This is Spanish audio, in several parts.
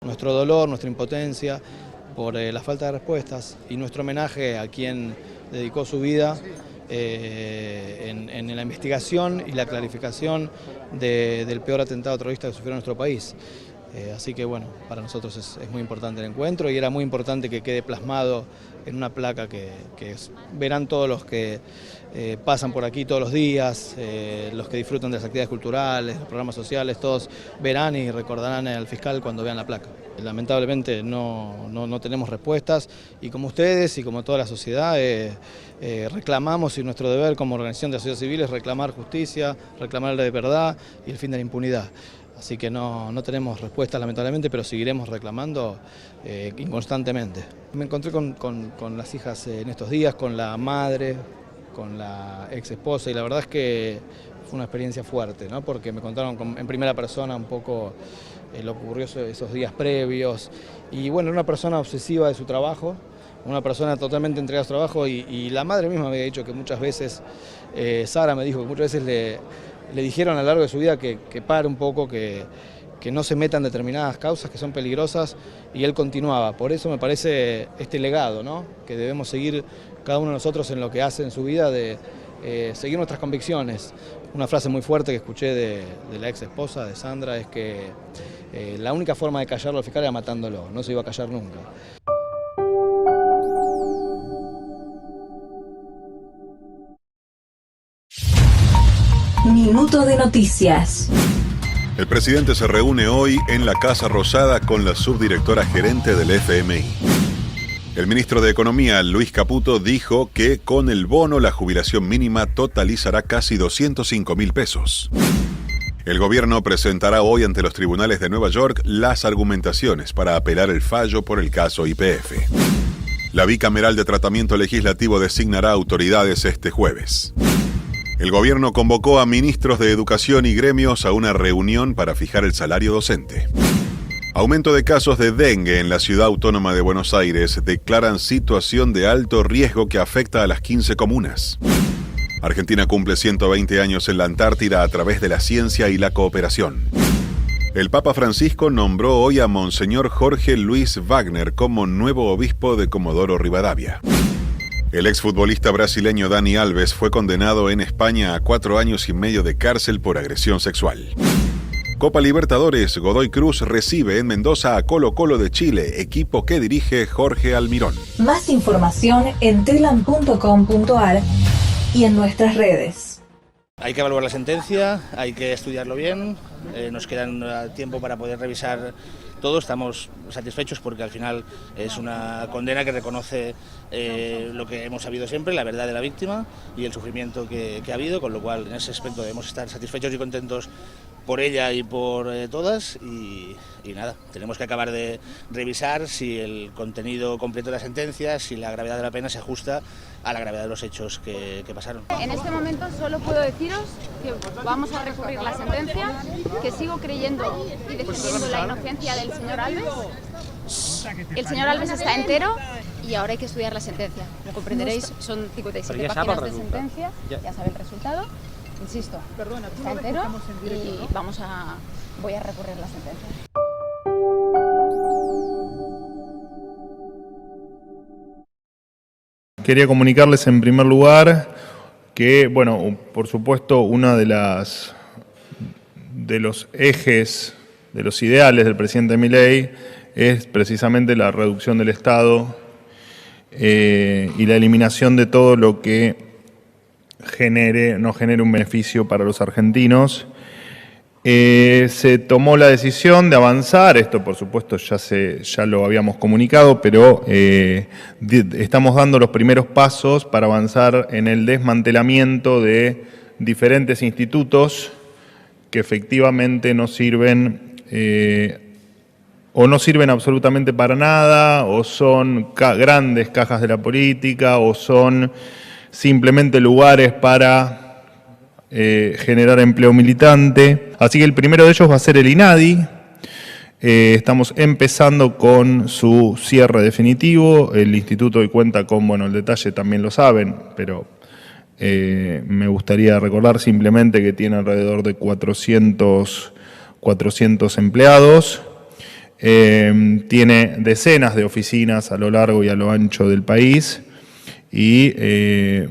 nuestro dolor, nuestra impotencia por la falta de respuestas y nuestro homenaje a quien dedicó su vida en la investigación y la clarificación del peor atentado terrorista que sufrió nuestro país. Así que bueno, para nosotros es muy importante el encuentro y era muy importante que quede plasmado en una placa que verán todos los que pasan por aquí todos los días, los que disfrutan de las actividades culturales, los programas sociales, todos verán y recordarán al fiscal cuando vean la placa. Lamentablemente no tenemos respuestas y como ustedes y como toda la sociedad reclamamos, y nuestro deber como organización de la sociedad civil es reclamar justicia, reclamar la verdad y el fin de la impunidad. Así que no tenemos respuestas lamentablemente, pero seguiremos reclamando inconstantemente. Me encontré con las hijas en estos días, con la madre, con la ex esposa, y la verdad es que fue una experiencia fuerte, ¿no? Porque me contaron en primera persona un poco lo que ocurrió esos días previos. Y bueno, era una persona obsesiva de su trabajo, una persona totalmente entregada a su trabajo, y la madre misma me había dicho que muchas veces, Sara me dijo que muchas veces le dijeron a lo largo de su vida que pare un poco, que no se metan determinadas causas que son peligrosas, y él continuaba. Por eso me parece este legado, ¿no? Que debemos seguir cada uno de nosotros en lo que hace en su vida, de seguir nuestras convicciones. Una frase muy fuerte que escuché de la ex esposa de Sandra es que la única forma de callarlo al fiscal era matándolo, no se iba a callar nunca. Minuto de noticias. El presidente se reúne hoy en la Casa Rosada con la subdirectora gerente del FMI. El ministro de Economía, Luis Caputo, dijo que con el bono la jubilación mínima totalizará casi 205.000 pesos. El gobierno presentará hoy ante los tribunales de Nueva York las argumentaciones para apelar el fallo por el caso YPF. La bicameral de tratamiento legislativo designará autoridades este jueves. El gobierno convocó a ministros de Educación y gremios a una reunión para fijar el salario docente. Aumento de casos de dengue en la ciudad autónoma de Buenos Aires. Declaran situación de alto riesgo que afecta a las 15 comunas. Argentina cumple 120 años en la Antártida a través de la ciencia y la cooperación. El Papa Francisco nombró hoy a Monseñor Jorge Luis Wagner como nuevo obispo de Comodoro Rivadavia. El exfutbolista brasileño Dani Alves fue condenado en España a 4 años y medio de cárcel por agresión sexual. Copa Libertadores, Godoy Cruz recibe en Mendoza a Colo-Colo de Chile, equipo que dirige Jorge Almirón. Más información en telam.com.ar y en nuestras redes. Hay que evaluar la sentencia, hay que estudiarlo bien, nos queda tiempo para poder revisar todo. Estamos satisfechos porque al final es una condena que reconoce lo que hemos sabido siempre, la verdad de la víctima y el sufrimiento que ha habido, con lo cual en ese aspecto debemos estar satisfechos y contentos por ella y por todas, y nada, tenemos que acabar de revisar si el contenido completo de la sentencia, si la gravedad de la pena se ajusta a la gravedad de los hechos que pasaron. En este momento solo puedo deciros que vamos a recurrir la sentencia, que sigo creyendo y defendiendo la inocencia del señor Alves. El señor Alves está entero y ahora hay que estudiar la sentencia. Lo comprenderéis, son 57 páginas de sentencia, ya sabe el resultado. Insisto, está entero y voy a recurrir la sentencia. Quería comunicarles en primer lugar que, bueno, por supuesto, una de los ejes, de los ideales del presidente Milei es precisamente la reducción del Estado y la eliminación de todo lo que no genere un beneficio para los argentinos. Se tomó la decisión de avanzar, esto por supuesto ya lo habíamos comunicado, pero estamos dando los primeros pasos para avanzar en el desmantelamiento de diferentes institutos que efectivamente no sirven o no sirven absolutamente para nada, o son grandes cajas de la política, o son simplemente lugares para generar empleo militante. Así que el primero de ellos va a ser el INADI. Estamos empezando con su cierre definitivo. El instituto hoy cuenta con, bueno, el detalle también lo saben, pero me gustaría recordar simplemente que tiene alrededor de 400 empleados. Tiene decenas de oficinas a lo largo y a lo ancho del país. Y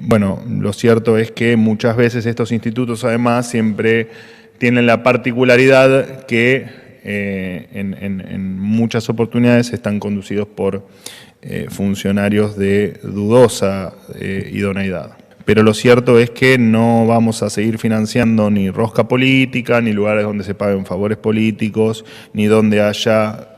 bueno, lo cierto es que muchas veces estos institutos además siempre tienen la particularidad que en muchas oportunidades están conducidos por funcionarios de dudosa idoneidad. Pero lo cierto es que no vamos a seguir financiando ni rosca política, ni lugares donde se paguen favores políticos, ni donde haya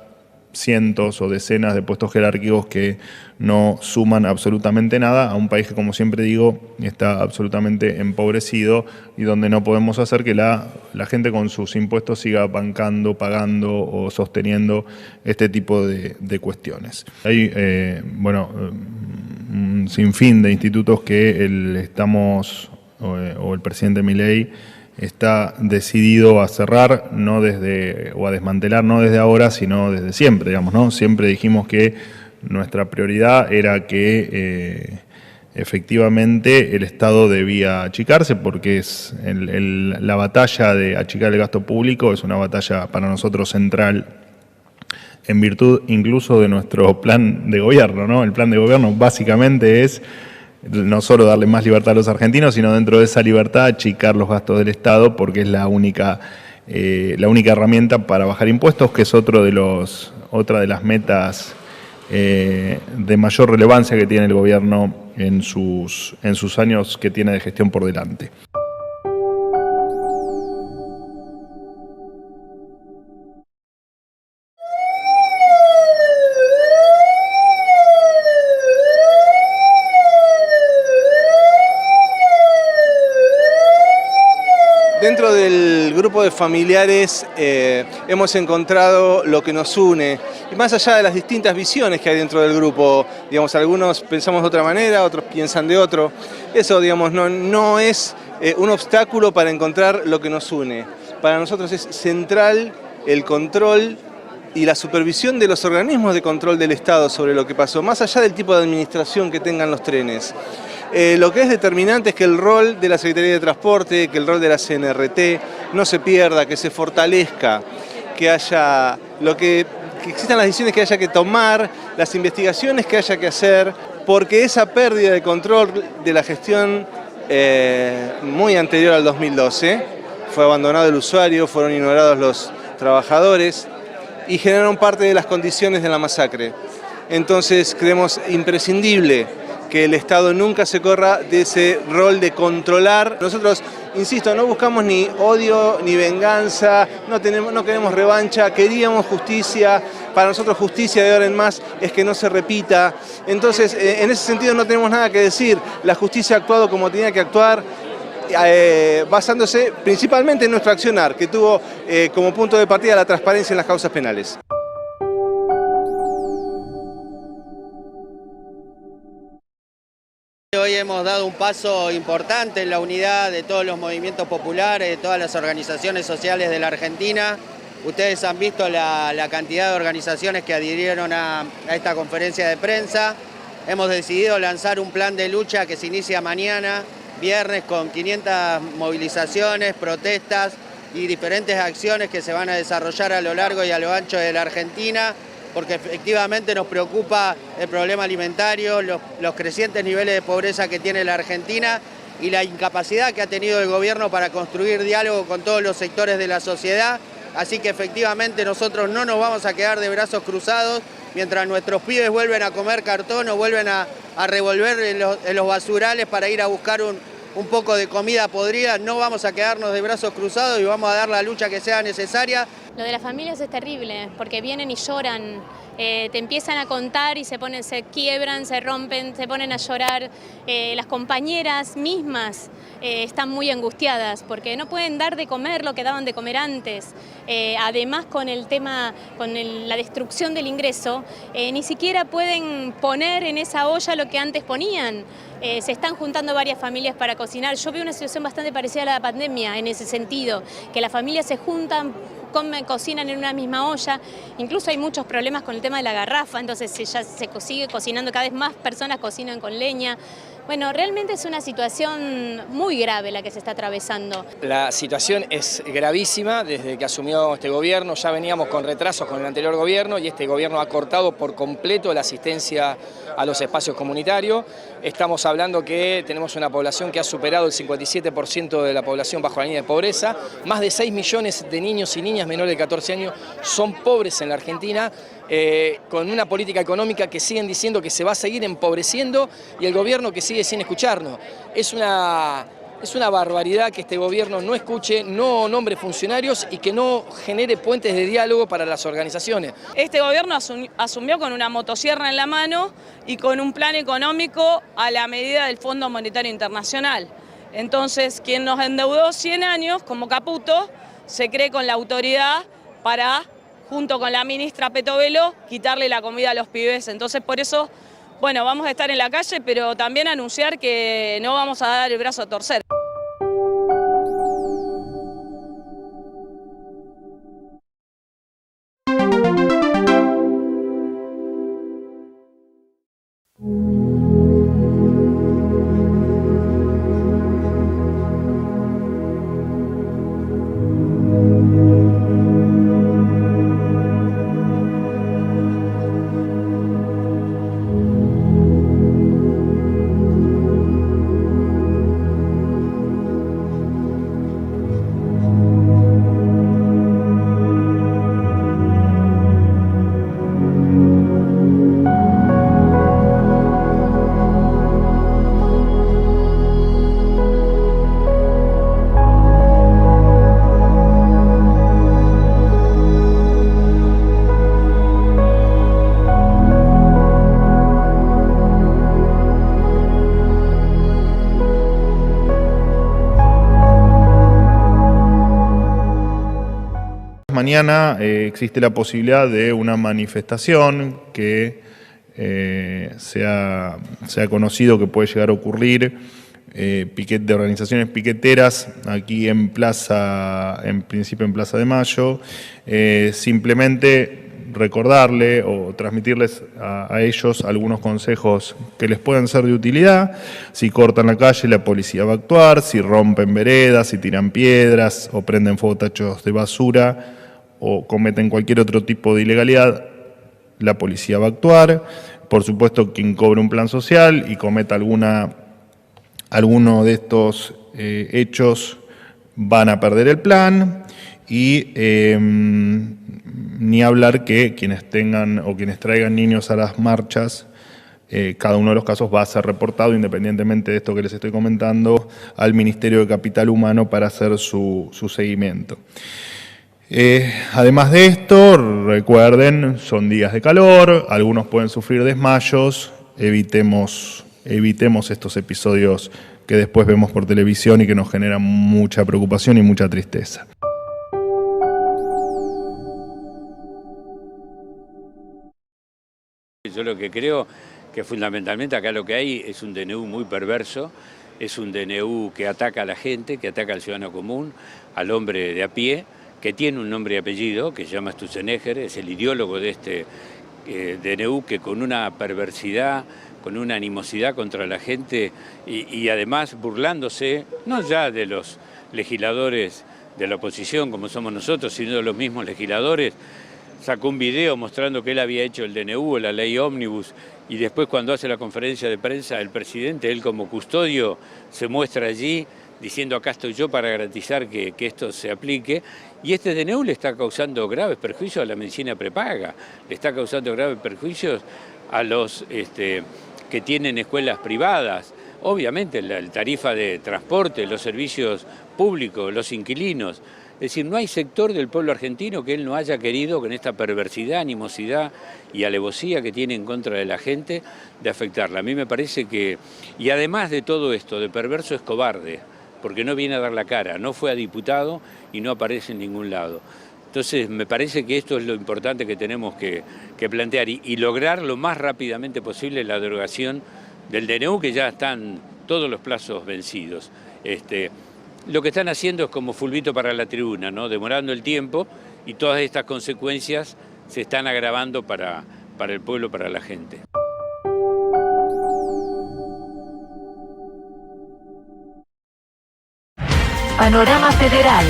cientos o decenas de puestos jerárquicos que no suman absolutamente nada a un país que, como siempre digo, está absolutamente empobrecido y donde no podemos hacer que la gente con sus impuestos siga bancando, pagando o sosteniendo este tipo de cuestiones. Hay, bueno, un sinfín de institutos que el presidente Milei está decidido a cerrar, o a desmantelar, no desde ahora, sino desde siempre, digamos, ¿no? Siempre dijimos que nuestra prioridad era que efectivamente el Estado debía achicarse, porque es la batalla de achicar el gasto público es una batalla para nosotros central, en virtud incluso de nuestro plan de gobierno, ¿no? El plan de gobierno básicamente es no solo darle más libertad a los argentinos, sino dentro de esa libertad achicar los gastos del Estado, porque es la única herramienta para bajar impuestos, que es otra de las metas de mayor relevancia que tiene el gobierno en sus años que tiene de gestión por delante. Dentro del grupo de familiares hemos encontrado lo que nos une, y más allá de las distintas visiones que hay dentro del grupo, digamos, algunos pensamos de otra manera, otros piensan de otro, eso, digamos, no es un obstáculo para encontrar lo que nos une. Para nosotros es central el control y la supervisión de los organismos de control del Estado sobre lo que pasó, más allá del tipo de administración que tengan los trenes. Lo que es determinante es que el rol de la Secretaría de Transporte, que el rol de la CNRT no se pierda, que se fortalezca, que existan las decisiones que haya que tomar, las investigaciones que haya que hacer, porque esa pérdida de control de la gestión muy anterior al 2012, fue abandonado el usuario, fueron ignorados los trabajadores y generaron parte de las condiciones de la masacre. Entonces creemos imprescindible que el Estado nunca se corra de ese rol de controlar. Nosotros, insisto, no buscamos ni odio ni venganza, no queremos revancha, queríamos justicia. Para nosotros justicia de ahora en más es que no se repita. Entonces, en ese sentido no tenemos nada que decir. La justicia ha actuado como tenía que actuar, basándose principalmente en nuestro accionar, que tuvo como punto de partida la transparencia en las causas penales. Hoy hemos dado un paso importante en la unidad de todos los movimientos populares, de todas las organizaciones sociales de la Argentina. Ustedes han visto la cantidad de organizaciones que adhirieron a esta conferencia de prensa. Hemos decidido lanzar un plan de lucha que se inicia mañana, viernes, con 500 movilizaciones, protestas y diferentes acciones que se van a desarrollar a lo largo y a lo ancho de la Argentina, porque efectivamente nos preocupa el problema alimentario, los crecientes niveles de pobreza que tiene la Argentina y la incapacidad que ha tenido el gobierno para construir diálogo con todos los sectores de la sociedad. Así que efectivamente nosotros no nos vamos a quedar de brazos cruzados mientras nuestros pibes vuelven a comer cartón o vuelven a revolver en los basurales para ir a buscar un poco de comida podrida. No vamos a quedarnos de brazos cruzados y vamos a dar la lucha que sea necesaria. Lo de las familias es terrible, porque vienen y lloran, te empiezan a contar y se quiebran, se rompen, se ponen a llorar. Las compañeras mismas están muy angustiadas porque no pueden dar de comer lo que daban de comer antes. Además, con el tema, la destrucción del ingreso, ni siquiera pueden poner en esa olla lo que antes ponían. Se están juntando varias familias para cocinar. Yo veo una situación bastante parecida a la pandemia en ese sentido, que las familias se juntan, cocinan en una misma olla. Incluso hay muchos problemas con el tema de la garrafa, entonces ya se sigue cocinando, cada vez más personas cocinan con leña. Bueno, realmente es una situación muy grave la que se está atravesando. La situación es gravísima desde que asumió este gobierno. Ya veníamos con retrasos con el anterior gobierno y este gobierno ha cortado por completo la asistencia a los espacios comunitarios. Estamos hablando que tenemos una población que ha superado el 57% de la población bajo la línea de pobreza. Más de 6 millones de niños y niñas menores de 14 años son pobres en la Argentina, con una política económica que siguen diciendo que se va a seguir empobreciendo y el gobierno que sigue sin escucharnos. Es una barbaridad que este gobierno no escuche, no nombre funcionarios y que no genere puentes de diálogo para las organizaciones. Este gobierno asumió con una motosierra en la mano y con un plan económico a la medida del Fondo Monetario Internacional. Entonces, quien nos endeudó 100 años, como Caputo, se cree con la autoridad para, junto con la ministra Petovelo, quitarle la comida a los pibes. Entonces, por eso, bueno, vamos a estar en la calle, pero también anunciar que no vamos a dar el brazo a torcer. Mañana existe la posibilidad de una manifestación que se ha conocido que puede llegar a ocurrir, de organizaciones piqueteras aquí en principio en Plaza de Mayo. Simplemente recordarle o transmitirles a ellos algunos consejos que les puedan ser de utilidad. Si cortan la calle, la policía va a actuar. Si rompen veredas, si tiran piedras o prenden fuego tachos de basura o cometen cualquier otro tipo de ilegalidad, la policía va a actuar. Por supuesto, quien cobre un plan social y cometa alguno de estos hechos van a perder el plan. Y ni hablar que quienes tengan o quienes traigan niños a las marchas, cada uno de los casos va a ser reportado, independientemente de esto que les estoy comentando, al Ministerio de Capital Humano para hacer su seguimiento. Además de esto, recuerden, son días de calor, algunos pueden sufrir desmayos, evitemos estos episodios que después vemos por televisión y que nos generan mucha preocupación y mucha tristeza. Yo lo que creo que fundamentalmente acá lo que hay es un DNU muy perverso, es un DNU que ataca a la gente, que ataca al ciudadano común, al hombre de a pie, que tiene un nombre y apellido, que se llama Sturzenegger, es el ideólogo de este DNU, que con una perversidad, con una animosidad contra la gente y además burlándose, no ya de los legisladores de la oposición como somos nosotros, sino de los mismos legisladores, sacó un video mostrando que él había hecho el DNU, la ley ómnibus, y después cuando hace la conferencia de prensa el presidente, él como custodio, se muestra allí diciendo acá estoy yo para garantizar que esto se aplique. Y este DNU le está causando graves perjuicios a la medicina prepaga, le está causando graves perjuicios a los que tienen escuelas privadas, obviamente la tarifa de transporte, los servicios públicos, los inquilinos. Es decir, no hay sector del pueblo argentino que él no haya querido, con esta perversidad, animosidad y alevosía que tiene en contra de la gente, de afectarla. A mí me parece que, y además de todo esto, de perverso es cobarde, porque no viene a dar la cara, no fue a diputado y no aparece en ningún lado. Entonces, me parece que esto es lo importante que tenemos que plantear y lograr lo más rápidamente posible la derogación del DNU, que ya están todos los plazos vencidos. Lo que están haciendo es como fulbito para la tribuna, ¿no? Demorando el tiempo, y todas estas consecuencias se están agravando para el pueblo, para la gente. Panorama Federal.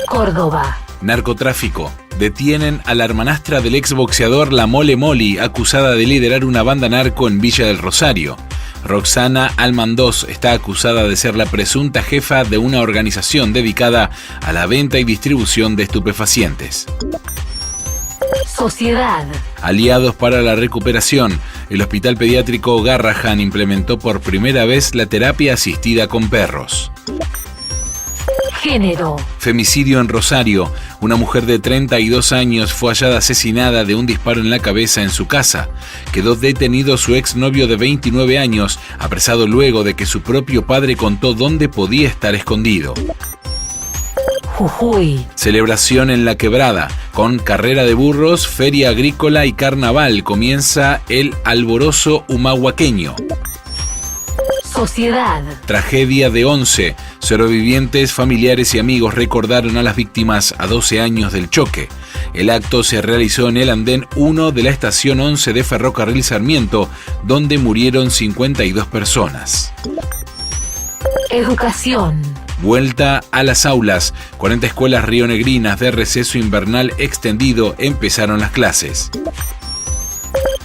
Córdoba. Narcotráfico. Detienen a la hermanastra del exboxeador La Mole Moli, acusada de liderar una banda narco en Villa del Rosario. Roxana Almandós está acusada de ser la presunta jefa de una organización dedicada a la venta y distribución de estupefacientes. Sociedad. Aliados para la recuperación. El Hospital Pediátrico Garrahan implementó por primera vez la terapia asistida con perros. Género. Femicidio en Rosario. Una mujer de 32 años fue hallada asesinada de un disparo en la cabeza en su casa. Quedó detenido su exnovio de 29 años, apresado luego de que su propio padre contó dónde podía estar escondido. Jujuy. Celebración en La Quebrada. Con carrera de burros, feria agrícola y carnaval comienza el alborozo humahuaqueño. Sociedad. Tragedia de Once. Sobrevivientes, familiares y amigos recordaron a las víctimas a 12 años del choque. El acto se realizó en el andén 1 de la estación 11 de Ferrocarril Sarmiento, donde murieron 52 personas. Educación. Vuelta a las aulas. 40 escuelas rionegrinas de receso invernal extendido empezaron las clases.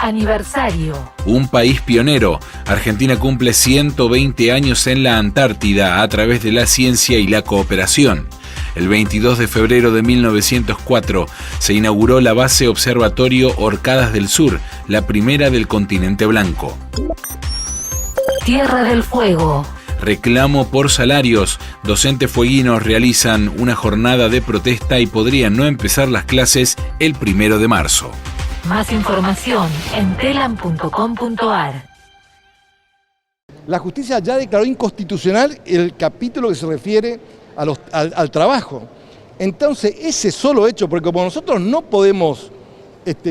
Aniversario. Un país pionero. Argentina cumple 120 años en la Antártida a través de la ciencia y la cooperación. El 22 de febrero de 1904 se inauguró la base observatorio Orcadas del Sur, la primera del continente blanco. Tierra del Fuego. Reclamo por salarios. Docentes fueguinos realizan una jornada de protesta y podrían no empezar las clases el 1 de marzo. Más información en telam.com.ar. La justicia ya declaró inconstitucional el capítulo que se refiere al trabajo. Entonces, ese solo hecho, porque como nosotros no podemos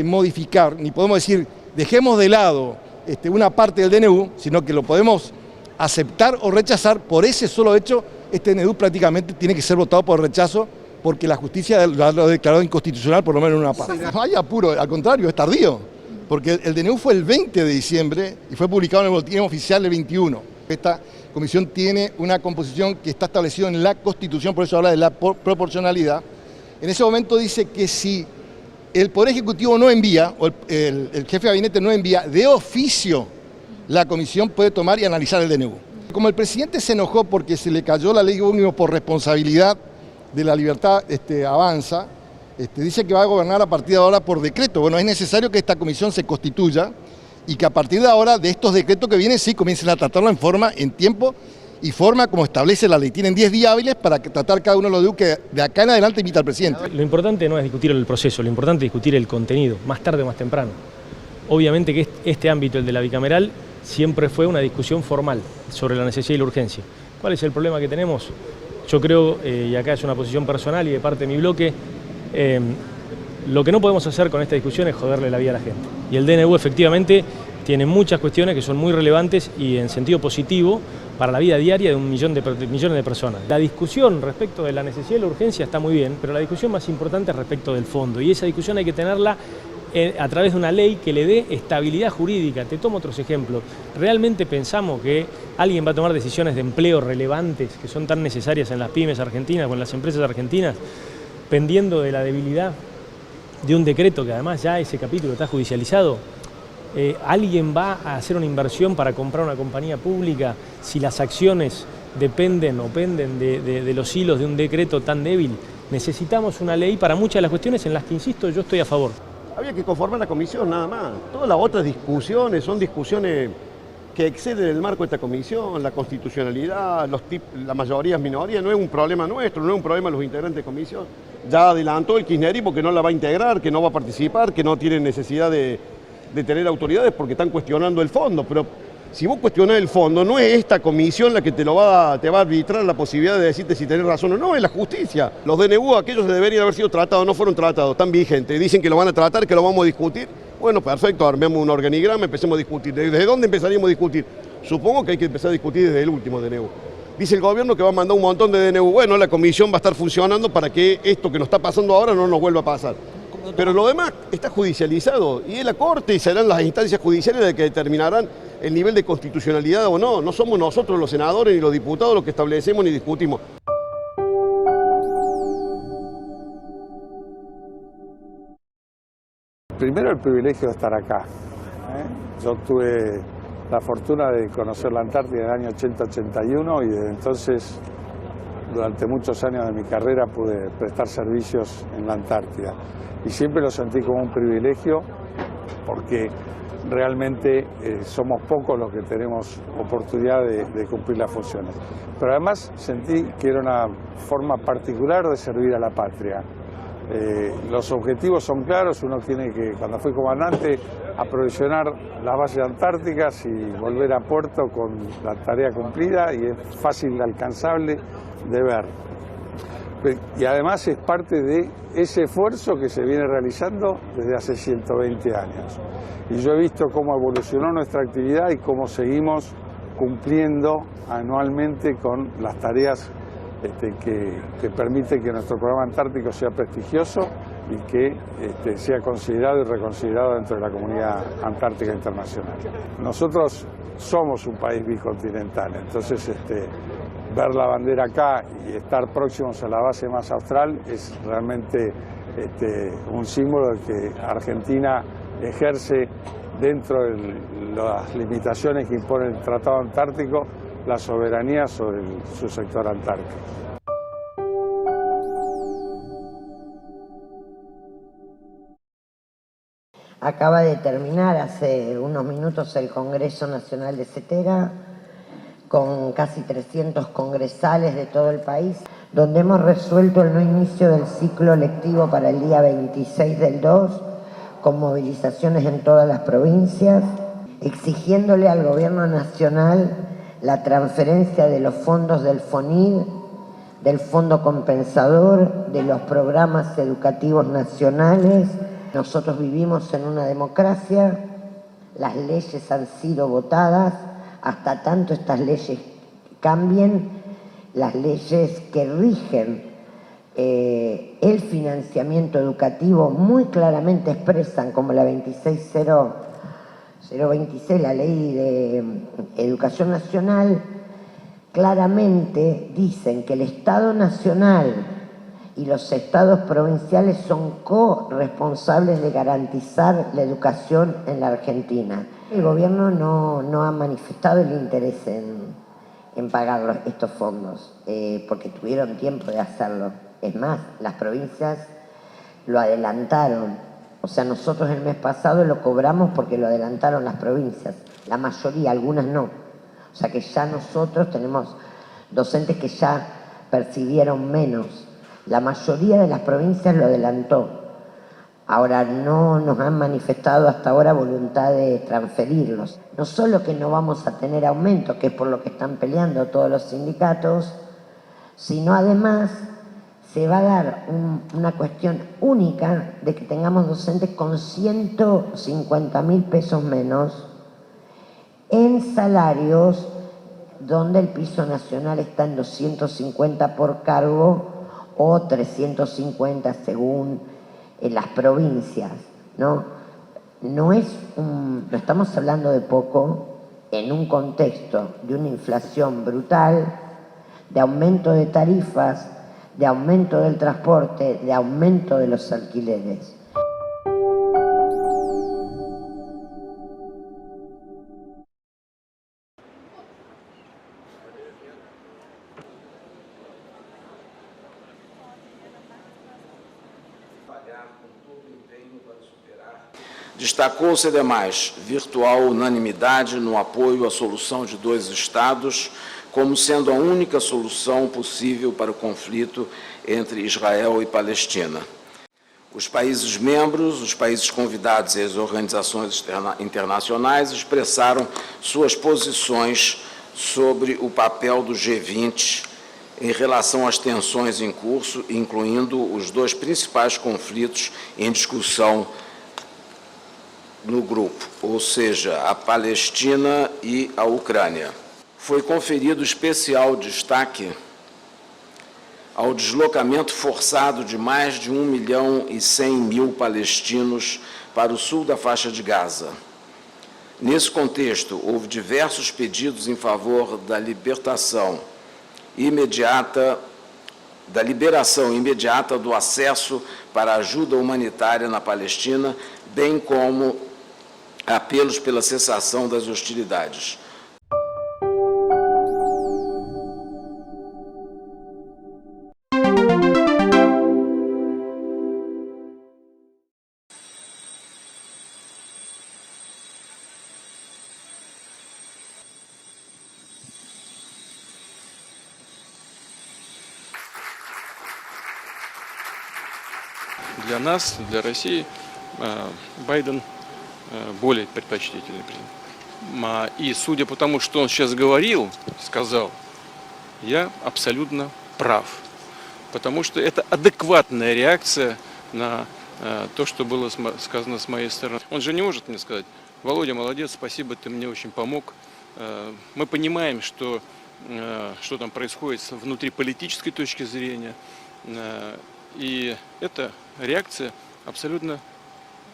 modificar, ni podemos decir, dejemos de lado una parte del DNU, sino que lo podemos aceptar o rechazar, por ese solo hecho, este DNU prácticamente tiene que ser votado por rechazo, porque la justicia lo ha declarado inconstitucional, por lo menos en una parte. No hay apuro, al contrario, es tardío, porque el DNU fue el 20 de diciembre y fue publicado en el boletín oficial el 21. Esta comisión tiene una composición que está establecida en la Constitución, por eso habla de la proporcionalidad. En ese momento dice que si el Poder Ejecutivo no envía, o el jefe de gabinete no envía, de oficio, la comisión puede tomar y analizar el DNU. Como el presidente se enojó porque se le cayó la ley ómnibus por responsabilidad de la libertad avanza, dice que va a gobernar a partir de ahora por decreto. Bueno, es necesario que esta comisión se constituya y que a partir de ahora, de estos decretos que vienen, sí comiencen a tratarlo en tiempo y forma como establece la ley. Tienen 10 días hábiles para tratar cada uno de los DNU que de acá en adelante invita al presidente. Lo importante no es discutir el proceso, lo importante es discutir el contenido, más tarde o más temprano. Obviamente que este ámbito, el de la bicameral, siempre fue una discusión formal sobre la necesidad y la urgencia. ¿Cuál es el problema que tenemos? Yo creo, y acá es una posición personal y de parte de mi bloque, lo que no podemos hacer con esta discusión es joderle la vida a la gente. Y el DNU efectivamente tiene muchas cuestiones que son muy relevantes y en sentido positivo para la vida diaria de millones de personas. La discusión respecto de la necesidad y la urgencia está muy bien, pero la discusión más importante es respecto del fondo. Y esa discusión hay que tenerla a través de una ley que le dé estabilidad jurídica. Te tomo otros ejemplos. ¿Realmente pensamos que alguien va a tomar decisiones de empleo relevantes que son tan necesarias en las pymes argentinas o en las empresas argentinas, pendiendo de la debilidad de un decreto que además ya ese capítulo está judicializado? ¿Alguien va a hacer una inversión para comprar una compañía pública si las acciones dependen o penden de los hilos de un decreto tan débil? Necesitamos una ley para muchas de las cuestiones en las que, insisto, yo estoy a favor. Había que conformar la comisión, nada más. Todas las otras discusiones son discusiones que exceden el marco de esta comisión, la constitucionalidad, la mayoría es minoría, no es un problema nuestro, no es un problema de los integrantes de comisión. Ya adelantó el kirchnerismo que no la va a integrar, que no va a participar, que no tiene necesidad de tener autoridades porque están cuestionando el fondo. Pero si vos cuestionás el fondo, no es esta comisión la que te va a arbitrar la posibilidad de decirte si tenés razón o no, es la justicia. Los DNU, aquellos que deberían haber sido tratados, no fueron tratados, están vigentes. Dicen que lo van a tratar, que lo vamos a discutir. Bueno, perfecto, armemos un organigrama, empecemos a discutir. ¿Desde dónde empezaríamos a discutir? Supongo que hay que empezar a discutir desde el último DNU. Dice el gobierno que va a mandar un montón de DNU. Bueno, la comisión va a estar funcionando para que esto que nos está pasando ahora no nos vuelva a pasar. Pero lo demás está judicializado y es la Corte y serán las instancias judiciales las que determinarán el nivel de constitucionalidad o no. No somos nosotros los senadores ni los diputados los que establecemos ni discutimos. Primero el privilegio de estar acá. Yo tuve la fortuna de conocer la Antártida en el año 80-81 y desde entonces, durante muchos años de mi carrera, pude prestar servicios en la Antártida. Y siempre lo sentí como un privilegio porque realmente somos pocos los que tenemos oportunidad de cumplir las funciones. Pero además sentí que era una forma particular de servir a la patria. Los objetivos son claros, uno tiene que, cuando fui comandante, aprovisionar las bases antárticas y volver a puerto con la tarea cumplida y es fácil, alcanzable de ver. Y además es parte de ese esfuerzo que se viene realizando desde hace 120 años. Y yo he visto cómo evolucionó nuestra actividad y cómo seguimos cumpliendo anualmente con las tareas que permite que nuestro programa antártico sea prestigioso y que sea considerado y reconsiderado dentro de la comunidad antártica internacional. Nosotros somos un país bicontinental, entonces ver la bandera acá y estar próximos a la base más austral es realmente un símbolo de que Argentina ejerce dentro de las limitaciones que impone el Tratado Antártico la soberanía sobre su sector antártico. Acaba de terminar hace unos minutos el Congreso Nacional de CETERA, con casi 300 congresales de todo el país, donde hemos resuelto el no inicio del ciclo lectivo para el día 26 del 2, con movilizaciones en todas las provincias, exigiéndole al Gobierno Nacional la transferencia de los fondos del FONID, del Fondo Compensador, de los programas educativos nacionales. Nosotros vivimos en una democracia, las leyes han sido votadas, hasta tanto estas leyes cambien, las leyes que rigen el financiamiento educativo muy claramente expresan, como la 26026, la Ley de Educación Nacional, claramente dicen que el Estado Nacional y los estados provinciales son corresponsables de garantizar la educación en la Argentina. El gobierno no ha manifestado el interés en pagar estos fondos, porque tuvieron tiempo de hacerlo. Es más, las provincias lo adelantaron. O sea, nosotros el mes pasado lo cobramos porque lo adelantaron las provincias. La mayoría, algunas no. O sea que ya nosotros tenemos docentes que ya percibieron menos. La mayoría de las provincias lo adelantó. Ahora no nos han manifestado hasta ahora voluntad de transferirlos. No solo que no vamos a tener aumento, que es por lo que están peleando todos los sindicatos, sino además se va a dar una cuestión única de que tengamos docentes con 150.000 pesos menos en salarios donde el piso nacional está en 250 por cargo o 350 según las provincias, ¿no? No estamos hablando de poco en un contexto de una inflación brutal, de aumento de tarifas, de aumento del transporte, de aumento de los alquileres. Destacou-se, ademais, virtual unanimidade no apoio à solução de dois Estados, como sendo a única solução possível para o conflito entre Israel e Palestina. Os países membros, os países convidados e as organizações internacionais expressaram suas posições sobre o papel do G20 em relação às tensões em curso, incluindo os dois principais conflitos em discussão no grupo, ou seja, a Palestina e a Ucrânia. Foi conferido especial destaque ao deslocamento forçado de mais de 1.100.000 palestinos para o sul da faixa de Gaza. Nesse contexto, houve diversos pedidos em favor da liberação imediata do acesso para ajuda humanitária na Palestina, bem como apelos pela cessação das hostilidades. Для нас, для России, Байден более предпочтительный президент. И судя по тому, что он сейчас сказал, я абсолютно прав. Потому что это адекватная реакция на то, что было сказано с моей стороны. Он же не может мне сказать: Володя, молодец, спасибо, ты мне очень помог. Мы понимаем, что там происходит с внутриполитической точки зрения. И эта реакция абсолютно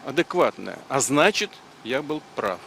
адекватная. А значит, я был прав.